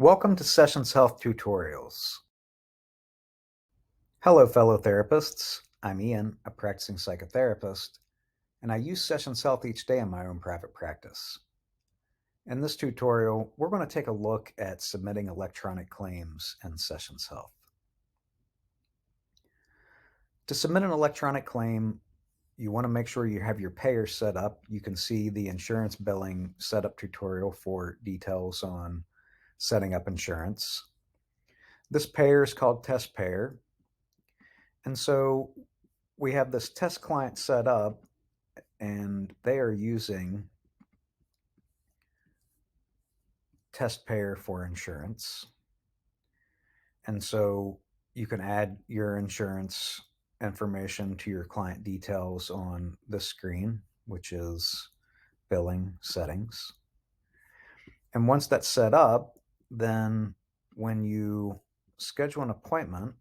Welcome to Sessions Health Tutorials. Hello, fellow therapists. I'm Ian, a practicing psychotherapist, and I use Sessions Health each day in my own private practice. In this tutorial, we're going to take a look at submitting electronic claims in Sessions Health. To submit an electronic claim, you want to make sure you have your payer set up. You can see the insurance billing setup tutorial for details on setting up insurance. This payer is called Test Payer. And so we have this test client set up, and they are using Test Payer for insurance. And so you can add your insurance information to your client details on this screen, which is billing settings. And once that's set up, then when you schedule an appointment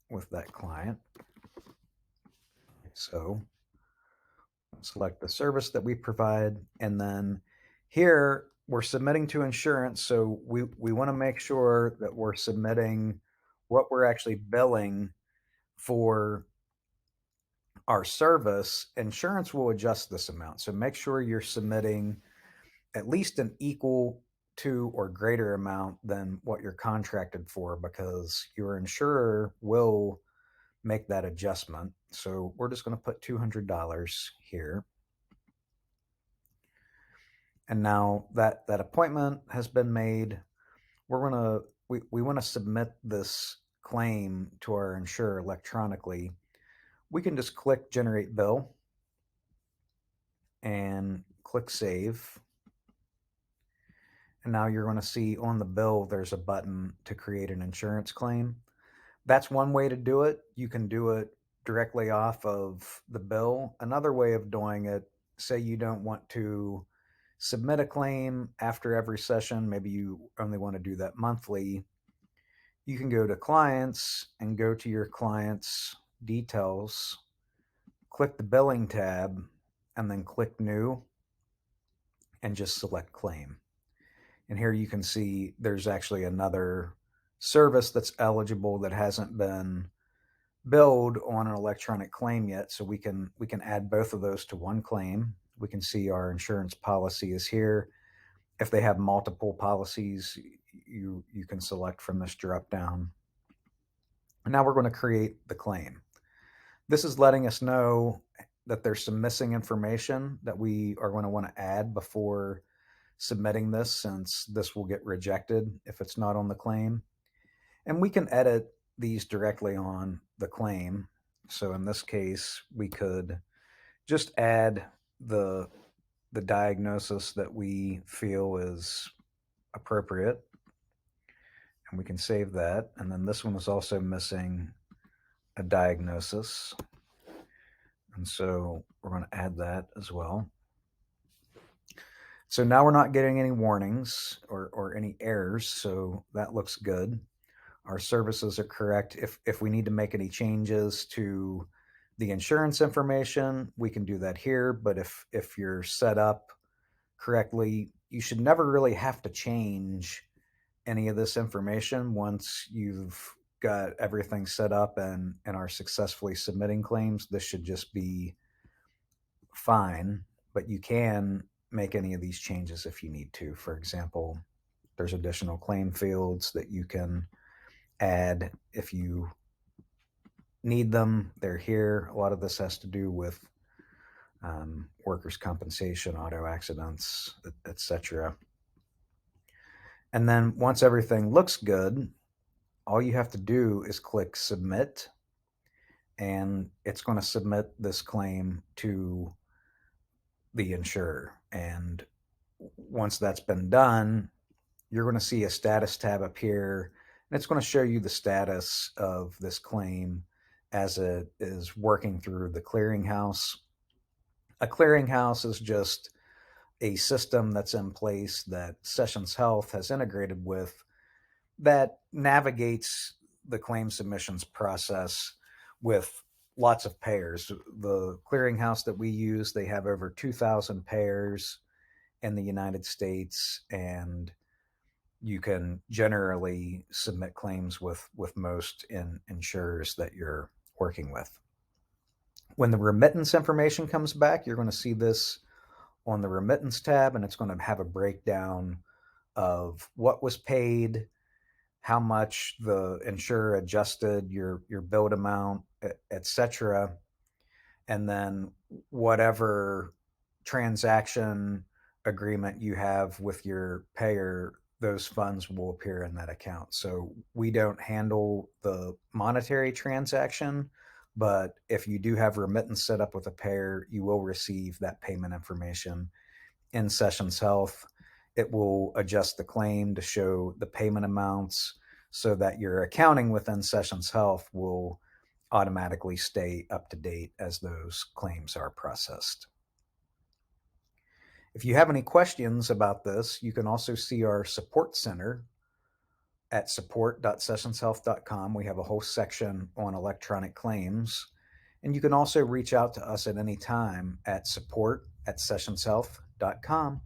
with that client, so select the service that we provide, and then here we're submitting to insurance, so we want to make sure that we're submitting what we're actually billing for our service. Insurance will adjust this amount, so make sure you're submitting at least an equal to or greater amount than what you're contracted for, because your insurer will make that adjustment. So we're just going to put $200 here. And now that appointment has been made, we want to submit this claim to our insurer electronically. We can just click Generate Bill and click Save. And now you're going to see on the bill there's a button to create an insurance claim. That's one way to do it. You can do it directly off of the bill. Another way of doing it, say you don't want to submit a claim after every session, maybe you only want to do that monthly, you can go to Clients and go to your client's details, click the Billing tab, and then click New, and just select Claim. And here you can see there's actually another service that's eligible that hasn't been billed on an electronic claim yet, so we can add both of those to one claim. We can see our insurance policy is here. If they have multiple policies, you can select from this drop down. And now we're going to create the claim. This is letting us know that there's some missing information that we are going to want to add before submitting this, since this will get rejected if it's not on the claim. And we can edit these directly on the claim. So in this case, we could just add the diagnosis that we feel is appropriate, and we can save that. And then this one is also missing a diagnosis, and so we're going to add that as well. So now we're not getting any warnings or any errors, so that looks good. Our services are correct. If we need to make any changes to the insurance information, we can do that here. But if you're set up correctly, you should never really have to change any of this information once you've got everything set up and are successfully submitting claims. This should just be fine, but you can make any of these changes if you need to. For example, there's additional claim fields that you can add if you need them. They're here. A lot of this has to do with workers' compensation, auto accidents, etc. And then once everything looks good, all you have to do is click Submit, and it's going to submit this claim to the insurer. And once that's been done, you're going to see a status tab up here, and it's going to show you the status of this claim as it is working through the clearinghouse. A clearinghouse is just a system that's in place that Sessions Health has integrated with that navigates the claim submissions process with lots of payers. The clearinghouse that we use, they have over 2,000 payers in the United States, and you can generally submit claims with most insurers that you're working with. When the remittance information comes back, you're going to see this on the remittance tab, and it's going to have a breakdown of what was paid, how much the insurer adjusted your billed amount, etc., and then whatever transaction agreement you have with your payer, those funds will appear in that account. So we don't handle the monetary transaction, but if you do have remittance set up with a payer, you will receive that payment information in Sessions Health. It will adjust the claim to show the payment amounts so that your accounting within Sessions Health will automatically stay up to date as those claims are processed. If you have any questions about this, you can also see our support center at support.sessionshealth.com. We have a whole section on electronic claims. And you can also reach out to us at any time at support@sessionshealth.com.